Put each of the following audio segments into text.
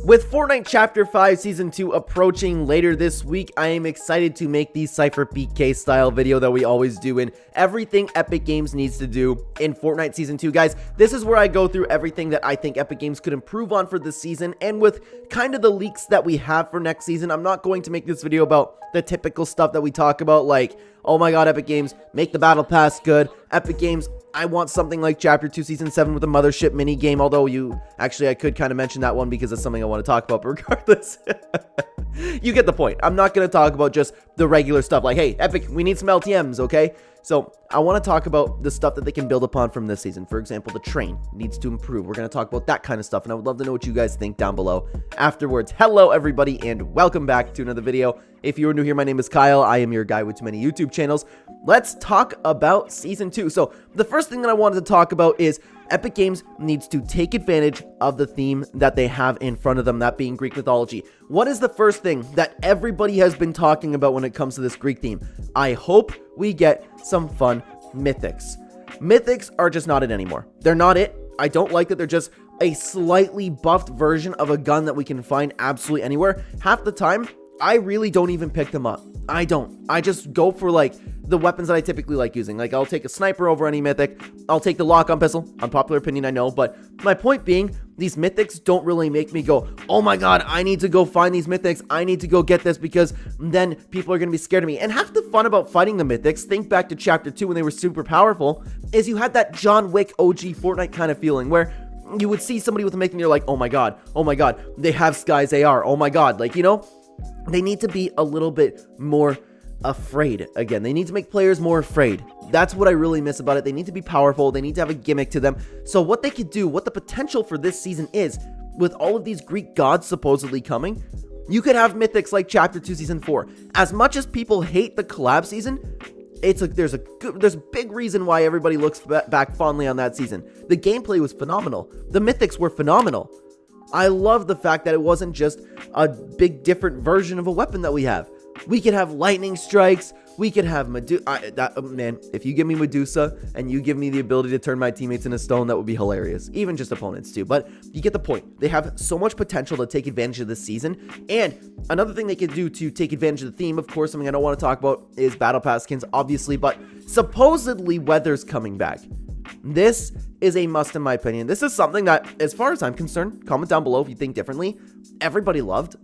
With Fortnite Chapter 5 Season 2 approaching later this week, I am excited to make the SypherPK style video that we always do in everything Epic Games needs to do in Fortnite Season 2. Guys, this is where I go through everything that I think Epic Games could improve on for this season, and with kind of the leaks that we have for next season, I'm not going to make this video about the typical stuff that we talk about, like, oh my god, Epic Games, make the Battle Pass good. Epic Games, I want something like Chapter 2 Season 7 with a Mothership mini game, although I could kind of mention that one because it's something I want to talk about, but regardless, you get the point. I'm not going to talk about just the regular stuff, like, hey, Epic, we need some LTMs, okay? So, I want to talk about the stuff that they can build upon from this season. For example, the train needs to improve. We're going to talk about that kind of stuff, and I would love to know what you guys think down below afterwards. Hello, everybody, and welcome back to another video. If you're new here, my name is Kyle. I am your guy with too many YouTube channels. Let's talk about Season 2. So, the first thing that I wanted to talk about is Epic Games needs to take advantage of the theme that they have in front of them, that being Greek mythology. What is the first thing that everybody has been talking about when it comes to this Greek theme? I hope we get some fun mythics. Mythics are just not it anymore. They're not it. I don't like that they're just a slightly buffed version of a gun that we can find absolutely anywhere. Half the time, I really don't even pick them up. I don't. I just go for, like, the weapons that I typically like using. Like, I'll take a sniper over any mythic. I'll take the lock-on pistol. Unpopular opinion, I know. But my point being, these mythics don't really make me go, oh my god, I need to go find these mythics. I need to go get this because then people are going to be scared of me. And half the fun about fighting the mythics, think back to Chapter 2 when they were super powerful, is you had that John Wick OG Fortnite kind of feeling where you would see somebody with a mythic and you're like, oh my god, they have Sky's AR. Oh my god, like, you know? They need to be a little bit more afraid. Again, they need to make players more afraid. That's what I really miss about it. They need to be powerful. They need to have a gimmick to them. So what they could do, what the potential for this season is, with all of these Greek gods supposedly coming, you could have mythics like Chapter 2 Season 4. As much as people hate the collab season, there's a big reason why everybody looks back fondly on that season. The gameplay was phenomenal. The mythics were phenomenal. I love the fact that it wasn't just a big different version of a weapon that we have. We could have lightning strikes. We could have Medusa. Man, if you give me Medusa and you give me the ability to turn my teammates into stone, that would be hilarious. Even just opponents too. But you get the point. They have so much potential to take advantage of this season. And another thing they could do to take advantage of the theme, of course, something I don't want to talk about is Battle Pass skins, obviously. But supposedly weather's coming back. This is a must in my opinion. This is something that, as far as I'm concerned, comment down below if you think differently, everybody loved.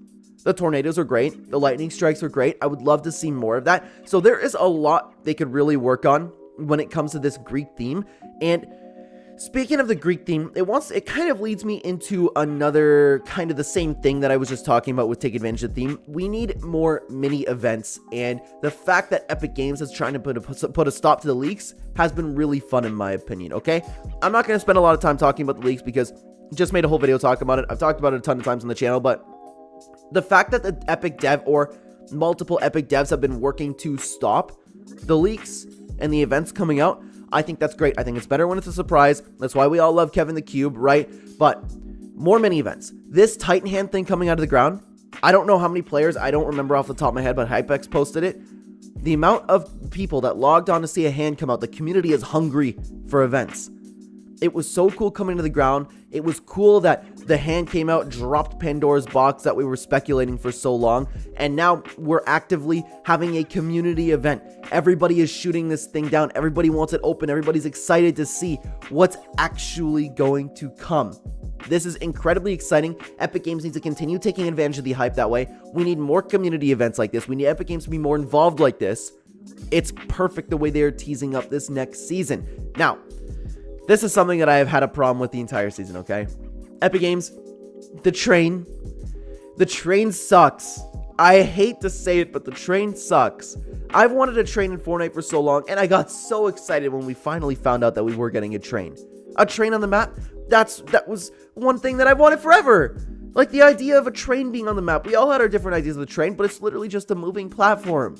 The tornadoes were great. The lightning strikes were great. I would love to see more of that. So there is a lot they could really work on when it comes to this Greek theme. And speaking of the Greek theme, it kind of leads me into another kind of the same thing that I was just talking about with take advantage of the theme. We need more mini events, and the fact that Epic Games is trying to put a stop to the leaks has been really fun in my opinion, okay? I'm not going to spend a lot of time talking about the leaks because I just made a whole video talking about it. I've talked about it a ton of times on the channel, but the fact that the Epic dev or multiple Epic devs have been working to stop the leaks and the events coming out, I think that's great. I think it's better when it's a surprise. That's why we all love Kevin the Cube, right? But more mini events. This Titan hand thing coming out of the ground, I don't know how many players, I don't remember off the top of my head, but Hypex posted it. The amount of people that logged on to see a hand come out, the community is hungry for events. It was so cool coming to the ground. It was cool that the hand came out, dropped Pandora's box that we were speculating for so long, and now we're actively having a community event. Everybody is shooting this thing down. Everybody wants it open. Everybody's excited to see what's actually going to come. This is incredibly exciting. Epic Games needs to continue taking advantage of the hype that way. We need more community events like this. We need Epic Games to be more involved like this. It's perfect the way they are teasing up this next season. Now, this is something that I have had a problem with the entire season, okay? Epic Games, the train sucks. I hate to say it, but the train sucks. I've wanted a train in Fortnite for so long, and I got so excited when we finally found out that we were getting a train. A train on the map, that was one thing that I've wanted forever. Like the idea of a train being on the map. We all had our different ideas of the train, but it's literally just a moving platform.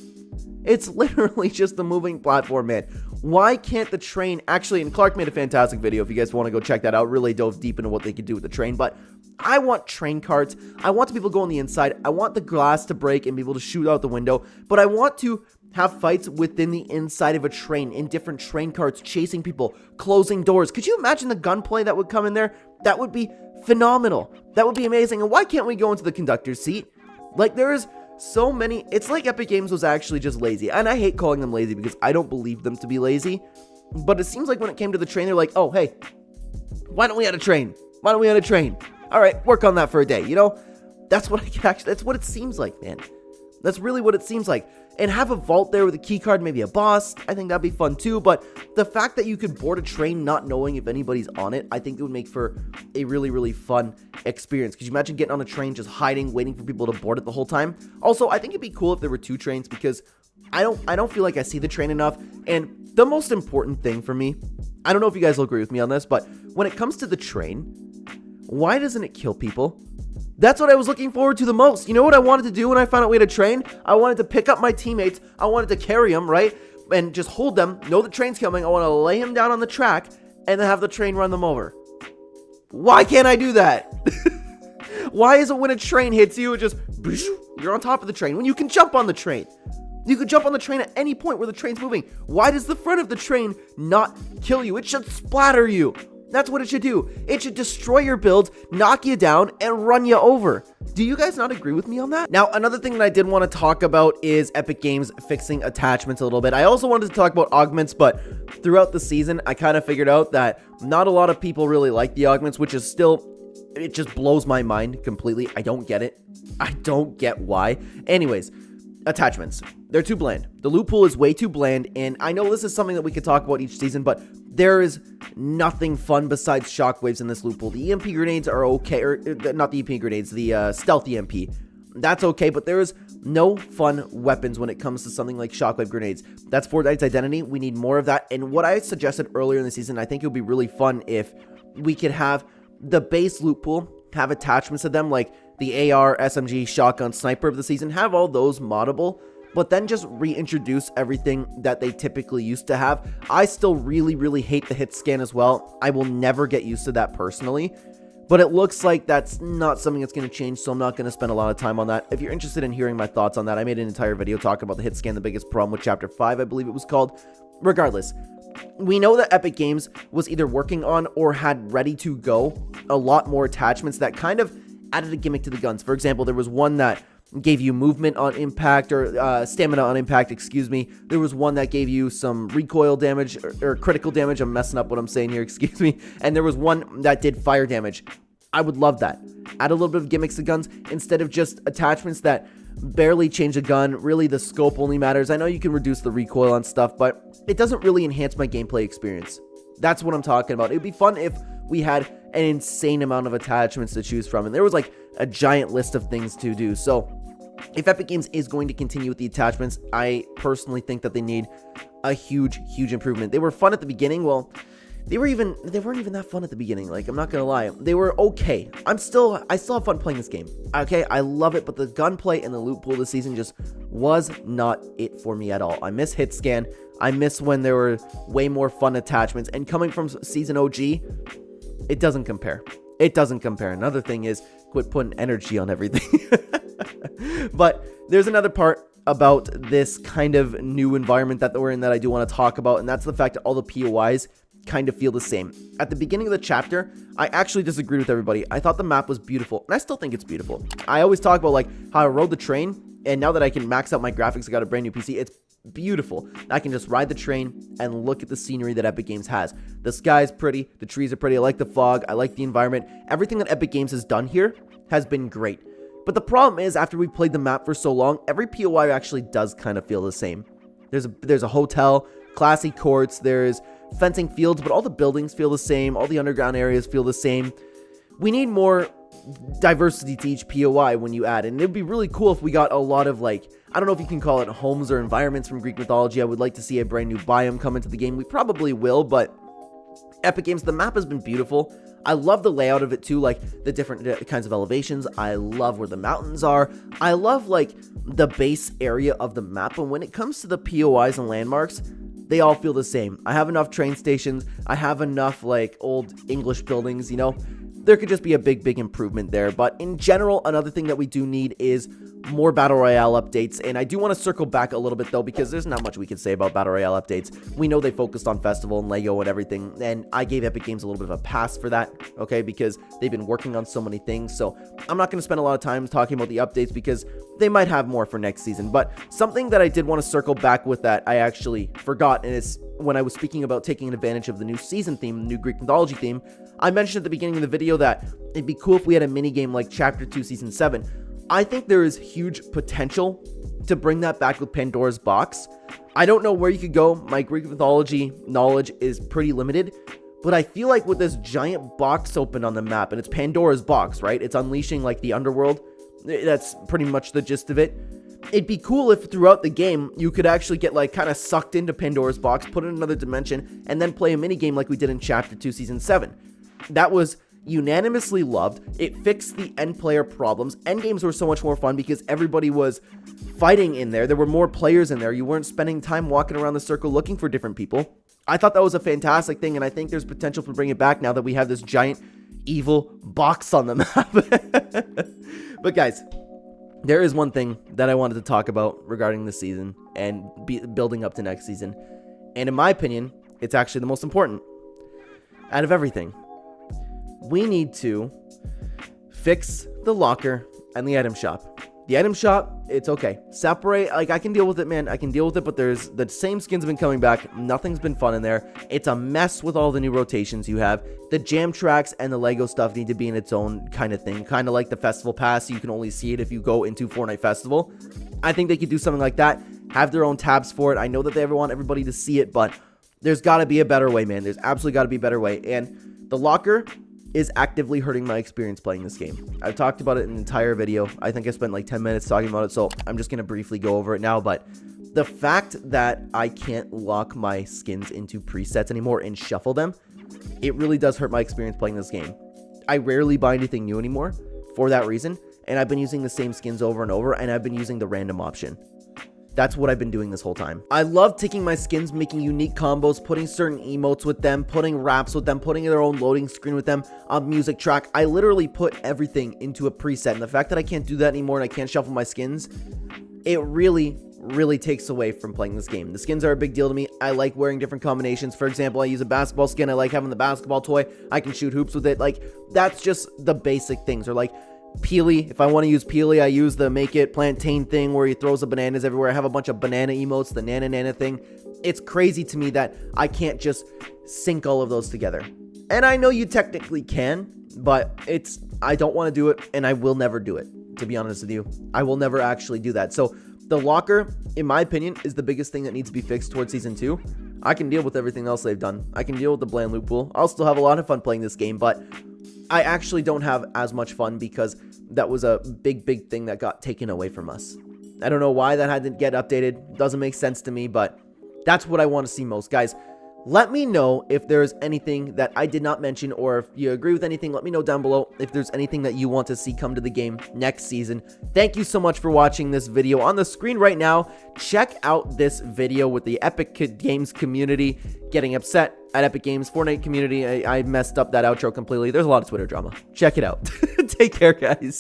It's literally just a moving platform, man. Why can't the train actually, and Clark made a fantastic video if you guys want to go check that out, really dove deep into what they could do with the train, but I want train carts. I want the people to go on the inside. I want the glass to break and be able to shoot out the window, but I want to have fights within the inside of a train, in different train carts, chasing people, closing doors. Could you imagine the gunplay that would come in there? That would be phenomenal. That would be amazing. And why can't we go into the conductor's seat? Like, there is so many. It's like Epic Games was actually just lazy. And I hate calling them lazy because I don't believe them to be lazy. But it seems like when it came to the train, they're like, oh, hey, why don't we add a train? Why don't we add a train? All right, work on that for a day. You know, that's what that's what it seems like, man. That's really what it seems like. And have a vault there with a key card, maybe a boss. I think that'd be fun too. But the fact that you could board a train not knowing if anybody's on it, I think it would make for a really, really fun experience. Could you imagine getting on a train, just hiding, waiting for people to board it the whole time? Also, I think it'd be cool if there were 2 trains because I don't feel like I see the train enough. And the most important thing for me, I don't know if you guys will agree with me on this, but when it comes to the train, why doesn't it kill people? That's what I was looking forward to the most. You know what I wanted to do when I found out we had a train? I wanted to pick up my teammates. I wanted to carry them, right? And just hold them, know the train's coming. I want to lay them down on the track and then have the train run them over. Why can't I do that? Why is it when a train hits you, it just, you're on top of the train when you can jump on the train? You could jump on the train at any point where the train's moving. Why does the front of the train not kill you? It should splatter you. That's what it should do. It should destroy your build, knock you down, and run you over. Do you guys not agree with me on that? Now, another thing that I did want to talk about is Epic Games fixing attachments a little bit. I also wanted to talk about augments, but throughout the season, I kind of figured out that not a lot of people really like the augments, which is still, it just blows my mind completely. I don't get it. I don't get why. Anyways, attachments. They're too bland. The loot pool is way too bland, and I know this is something that we could talk about each season, but there is nothing fun besides shockwaves in this loot pool. The EMP grenades are okay, or not the EMP grenades, the stealth EMP. That's okay, but there is no fun weapons when it comes to something like shockwave grenades. That's Fortnite's identity. We need more of that, and what I suggested earlier in the season, I think it would be really fun if we could have the base loot pool have attachments to them, like the AR, SMG, shotgun, sniper of the season, have all those moddable, but then just reintroduce everything that they typically used to have. I still really, really hate the hit scan as well. I will never get used to that personally, but it looks like that's not something that's going to change, so I'm not going to spend a lot of time on that. If you're interested in hearing my thoughts on that, I made an entire video talking about the hit scan, the biggest problem with Chapter 5, I believe it was called. Regardless, we know that Epic Games was either working on or had ready to go a lot more attachments that kind of added a gimmick to the guns. For example, there was one that gave you movement on impact, or stamina on impact, excuse me. There was one that gave you some recoil damage, or critical damage. I'm messing up what I'm saying here, excuse me. And there was one that did fire damage. I would love that. Add a little bit of gimmicks to guns instead of just attachments that barely change a gun. Really, the scope only matters. I know you can reduce the recoil on stuff, but it doesn't really enhance my gameplay experience. That's what I'm talking about. It'd be fun if we had an insane amount of attachments to choose from, and there was like a giant list of things to do. So if Epic Games is going to continue with the attachments, I personally think that they need a huge improvement. They were fun at the beginning. Well, they weren't even that fun at the beginning. Like, I'm not gonna lie, they were okay. I still have fun playing this game. Okay, I love it, but the gunplay and the loot pool this season just was not it for me at all. I miss hit scan. I miss when there were way more fun attachments, and coming from season OG, it doesn't compare. It doesn't compare. Another thing is, quit putting energy on everything. But there's another part about this kind of new environment that we're in that I do want to talk about, and that's the fact that all the POIs kind of feel the same. At the beginning of the chapter, I actually disagreed with everybody. I thought the map was beautiful, and I still think it's beautiful. I always talk about like how I rode the train, and now that I can max out my graphics, I got a brand new PC, it's beautiful. I can just ride the train and look at the scenery that Epic Games has. The sky's pretty, the trees are pretty, I like the fog, I like the environment. Everything that Epic Games has done here has been great. But the problem is, after we've played the map for so long, every POI actually does kind of feel the same. There's a hotel, classy courts, there's fencing fields, but all the buildings feel the same, all the underground areas feel the same. We need more diversity to each POI when you add, and it'd be really cool if we got a lot of, like, I don't know if you can call it homes or environments from Greek mythology. I would like to see a brand new biome come into the game. We probably will, but Epic Games, the map has been beautiful. I love the layout of it too, like the different kinds of elevations. I love where the mountains are. I love like the base area of the map, and when it comes to the POIs and landmarks, they all feel the same. I have enough train stations. I have enough like old English buildings, you know. there could just be a big improvement there. But in general, another thing that we do need is more Battle Royale updates. And I do want to circle back a little bit, though, because there's not much we can say about Battle Royale updates. We know they focused on Festival and Lego and everything, and I gave Epic Games a little bit of a pass for that, okay, because they've been working on so many things. So I'm not going to spend a lot of time talking about the updates because they might have more for next season. But something that I did want to circle back with that I actually forgot, and it's when I was speaking about taking advantage of the new season theme, the new Greek mythology theme. I mentioned at the beginning of the video that it'd be cool if we had a mini game like Chapter 2 Season 7. I think there is huge potential to bring that back with Pandora's Box. I don't know where you could go. My Greek mythology knowledge is pretty limited, but I feel like with this giant box open on the map, and it's Pandora's box, right? It's unleashing like the underworld. That's pretty much the gist of it. It'd be cool if throughout the game you could actually get like kind of sucked into Pandora's box, put in another dimension, and then play a mini game like we did in Chapter 2 Season 7. That was unanimously loved. It fixed the end player problems. End games were so much more fun because everybody was fighting in there. There were more players in there. You weren't spending time walking around the circle looking for different people. I thought that was a fantastic thing, and I think there's potential to bring it back now that we have this giant evil box on the map. But guys, there is one thing that I wanted to talk about regarding this season and building up to next season. And in my opinion, it's actually the most important out of everything. We need to fix the locker and the item shop. The item shop, it's okay. Separate, like, I can deal with it, man. I can deal with it, but there's the same skins have been coming back. Nothing's been fun in there. It's a mess with all the new rotations you have. The jam tracks and the Lego stuff need to be in its own kind of thing. Kind of like the Festival Pass. You can only see it if you go into Fortnite Festival. I think they could do something like that. Have their own tabs for it. I know that they want everybody to see it, but there's got to be a better way, man. There's absolutely got to be a better way. And the locker is actively hurting my experience playing this game. I've talked about it in an entire video. I think I spent like 10 minutes talking about it, so I'm just going to briefly go over it now. But the fact that I can't lock my skins into presets anymore and shuffle them, it really does hurt my experience playing this game. I rarely buy anything new anymore for that reason, and I've been using the same skins over and over, and I've been using the random option. That's what I've been doing this whole time. I love taking my skins, making unique combos, putting certain emotes with them, putting wraps with them, putting their own loading screen with them, a music track. I literally put everything into a preset, and the fact that I can't do that anymore and I can't shuffle my skins, it really takes away from playing this game. The skins are a big deal to me. I like wearing different combinations. For example, I use a basketball skin. I like having the basketball toy. I can shoot hoops with it. Like, that's just the basic things. Or like Peely, if I want to use Peely, I use the Make It Plantain thing where he throws the bananas everywhere. I have a bunch of banana emotes, the Nana thing. It's crazy to me that I can't just sync all of those together. And I know you technically can, but I don't want to do it, and I will never do it, to be honest with you. I will never actually do that. So the locker, in my opinion, is the biggest thing that needs to be fixed towards Season 2. I can deal with everything else they've done. I can deal with the bland loot pool. I'll still have a lot of fun playing this game, but I actually don't have as much fun because that was a big thing that got taken away from us. I don't know why that had to get updated. Doesn't make sense to me, but that's what I want to see most. Guys, let me know if there's anything that I did not mention, or if you agree with anything, let me know down below if there's anything that you want to see come to the game next season. Thank you so much for watching this video. On the screen right now, check out this video with the Epic Games community getting upset at Epic Games. Fortnite community, I messed up that outro completely. There's a lot of Twitter drama. Check it out. Take care, guys.